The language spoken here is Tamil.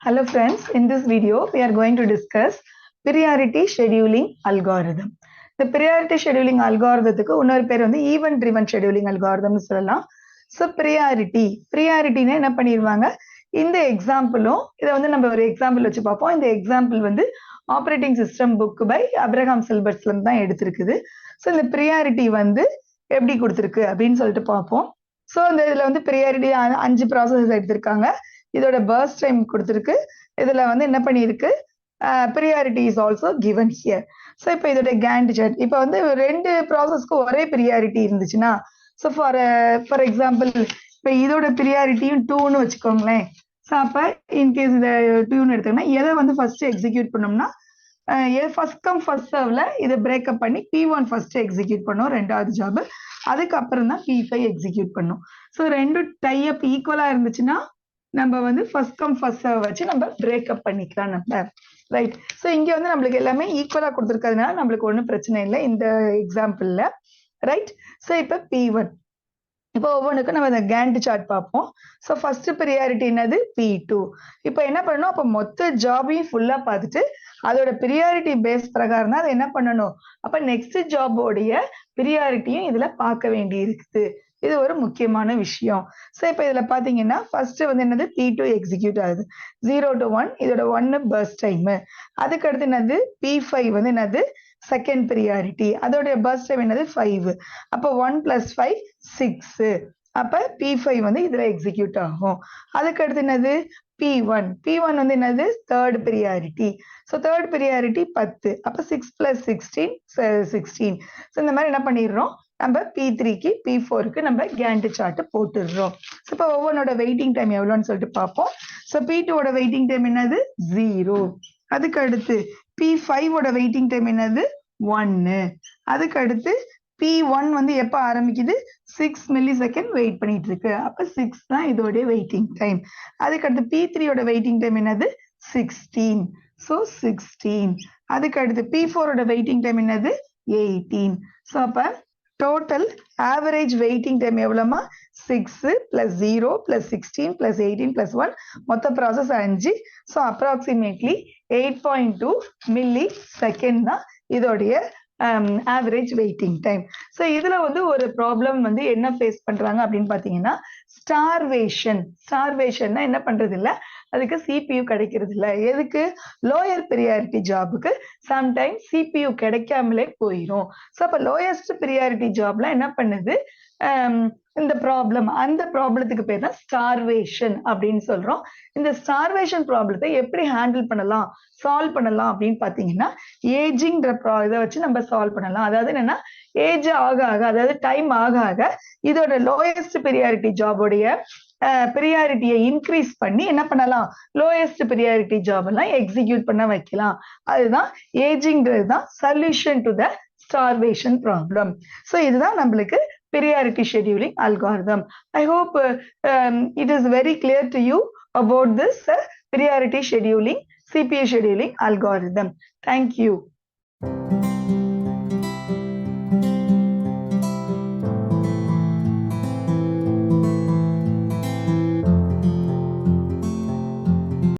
Hello friends, in this video we are going to discuss priority scheduling algorithm. The priority scheduling algorithm இன்னொரு பேர் வந்து event driven scheduling algorithm சொல்லலாம். So priority னா என்ன பண்ணிடுவாங்க, இந்த எக்ஸாம்பிளும் இதை வந்து நம்ம ஒரு எக்ஸாம்பிள் வச்சு பார்ப்போம். இந்த எக்ஸாம்பிள் வந்து operating system book by Abraham சில்பர்ஸ்ல இருந்து தான் எடுத்திருக்குது. ஸோ இந்த ப்ரியாரிட்டி வந்து எப்படி கொடுத்துருக்கு அப்படின்னு சொல்லிட்டு பார்ப்போம். ஸோ இந்த இதில் வந்து ப்ரியாரிட்டி 5 ப்ராசஸ் எடுத்திருக்காங்க. இதோட பர்ஸ்ட் டைம் கொடுத்துருக்கு. இதுல வந்து என்ன பண்ணிருக்கு, priority is also given here. So இப்போ இதோட கேண்ட் சார்ட், இப்போ வந்து 2 ப்ராசஸ்க்கு ஒரே ப்ரியாரிட்டி இருந்துச்சுன்னா, ஸோ ஃபார் எக்ஸாம்பிள் இப்போ இதோட ப்ரியாரிட்டியும் 2ன்னு வச்சுக்கோங்களேன். ஸோ அப்போ இன்கேஸ் இதை 2ன்னு எடுத்தோம்னா எதை வந்து ஃபர்ஸ்ட் எக்ஸிக்யூட் பண்ணோம்னா, ஃபர்ஸ்ட் கம் ஃபர்ஸ்ட் சர்வ்ல இதை பிரேக்கப் பண்ணி P1 ஃபர்ஸ்ட் எக்ஸிக்யூட் பண்ணோம், 2வது ஜாப். அதுக்கப்புறம் தான் P5 எக்ஸிக்யூட் பண்ணோம். ஸோ 2 டைப் ஈக்குவலா இருந்துச்சுன்னா நம்ம வந்து ஃபர்ஸ்ட் கம் ஃபர்ஸ்ட் சர்வ் வச்சு நம்ம பிரேக்கப் பண்ணிக்கலாம் நம்ம, ரைட். ஸோ இங்க வந்து நம்மளுக்கு எல்லாமே ஈக்குவலா கொடுத்துருக்கிறதுனால நம்மளுக்கு ஒன்றும் பிரச்சனை இல்லை இந்த எக்ஸாம்பிள்ல, ரைட். ஸோ இப்போ P1, இப்போ ஒவ்வொன்றுக்கும் நம்ம இந்த கேண்ட் சார்ட் பார்ப்போம். ஸோ ஃபர்ஸ்ட் ப்ரியாரிட்டி என்னது, P2. இப்போ என்ன பண்ணணும், அப்போ மொத்த ஜாபையும் ஃபுல்லா பார்த்துட்டு அதோட ப்ரியாரிட்டி பேஸ் பிரகாரம் தான் அதை என்ன பண்ணணும், அப்போ நெக்ஸ்ட் ஜாபோடைய ப்ரியாரிட்டியும் இதுல பார்க்க வேண்டி இருக்குது. இது ஒரு முக்கியமான விஷயம். ஸோ இப்போ இதுல பாத்தீங்கன்னா ஃபர்ஸ்ட் வந்து என்னது, P2 எக்ஸிக்யூட் ஆகுது 0 to 1, இதோட 1 பர்ஸ்ட் டைம். அதுக்கு அடுத்து என்னது, P5 வந்து என்னது செகண்ட் ப்ரியாரிட்டி, அதோடைய பர்ஸ்ட் டைம் என்னது 5. அப்போ 1 + 5 6. அப்ப P5 வந்து இதுல எக்ஸிக்யூட் ஆகும். அதுக்கு அடுத்து என்னது P1 வந்து என்னது third priority. So third priority 10. அப்ப 6 + 16 16. ஸோ இந்த மாதிரி என்ன பண்ணிடுறோம், நம்ம P3க்கு P4க்கு நம்ம கேண்ட் சார்ட் போட்டுடுறோம். ஸோ இப்போ ஒவ்வொன்னோட வெயிட்டிங் டைம் எவ்வளோன்னு சொல்லிட்டு பார்ப்போம். ஸோ P2ஓட வெயிட்டிங் டைம் என்னது 0. அதுக்கு அடுத்து P5ஓட வெயிட்டிங் டைம் என்னது 1. அதுக்கு அடுத்து P1 வந்து எப்ப ஆரம்பிக்குது, 6 மில்லி-செகண்ட் வெயிட் பண்ணிட்டு இருக்கு. அப்ப 6 தான் இதோட வெயிட்டிங் டைம். அதுக்கு அடுத்து P3ஓட வெயிட்டிங் டைம் என்னது 16. ஸோ 16. அதுக்கு அடுத்து P4ஓட வெயிட்டிங் டைம் என்னது 18. ஸோ அப்ப டோட்டல் ஆவரேஜ் வெயிட்டிங் டைம் எவ்வளோமா, 6 + 0 + 16 + 18 + 1, மொத்த ப்ராசஸ் 5. ஸோ அப்ராக்சிமேட்லி 8.2 மில்லி-செகண்ட் தான் இதோடைய ஆவரேஜ் வெயிட்டிங் டைம். ஸோ இதுல வந்து ஒரு ப்ராப்ளம் வந்து என்ன ஃபேஸ் பண்றாங்க அப்படின்னு பாத்தீங்கன்னா, ஸ்டார்வேஷன்னா என்ன பண்றது இல்ல, அதுக்கு CPU கிடைக்கிறது இல்ல. எதுக்கு, லோயர் ப்ரியாரிட்டி ஜாபுக்கு சம்டைம் CPU கிடைக்காமலே போயிடும். ஸோ அப்ப லோயஸ்ட் ப்ரியாரிட்டி ஜாப்ல என்ன பண்ணுது, இந்த ப்ராப்ளம், அந்த ப்ராப்ளத்துக்கு பேர் தான் ஸ்டார்வேஷன் அப்படின்னு சொல்றோம். இந்த ஸ்டார்வேஷன் ப்ராப்ளத்தை எப்படி ஹேண்டில் பண்ணலாம், சால்வ் பண்ணலாம் அப்படின்னு பாத்தீங்கன்னா, ஏஜிங்ன்ற இதை வச்சு நம்ம சால்வ் பண்ணலாம். அதாவது என்னன்னா, ஏஜ் ஆக ஆக, அதாவது டைம் ஆக ஆக இதோட லோயஸ்ட் ப்ரியாரிட்டி ஜாபோடைய ப்ரியாரிட்டியை இன்க்ரீஸ் பண்ணி என்ன பண்ணலாம், லோயஸ்ட் ப்ரியாரிட்டி ஜாப் எல்லாம் எக்ஸிக்யூட் பண்ண வைக்கலாம். அதுதான் ஏஜிங்கிறது தான் solution to the starvation problem. So இதுதான் நம்மளுக்கு priority scheduling algorithm. I hope it is very clear to you about this priority scheduling, CPU scheduling algorithm. Thank you.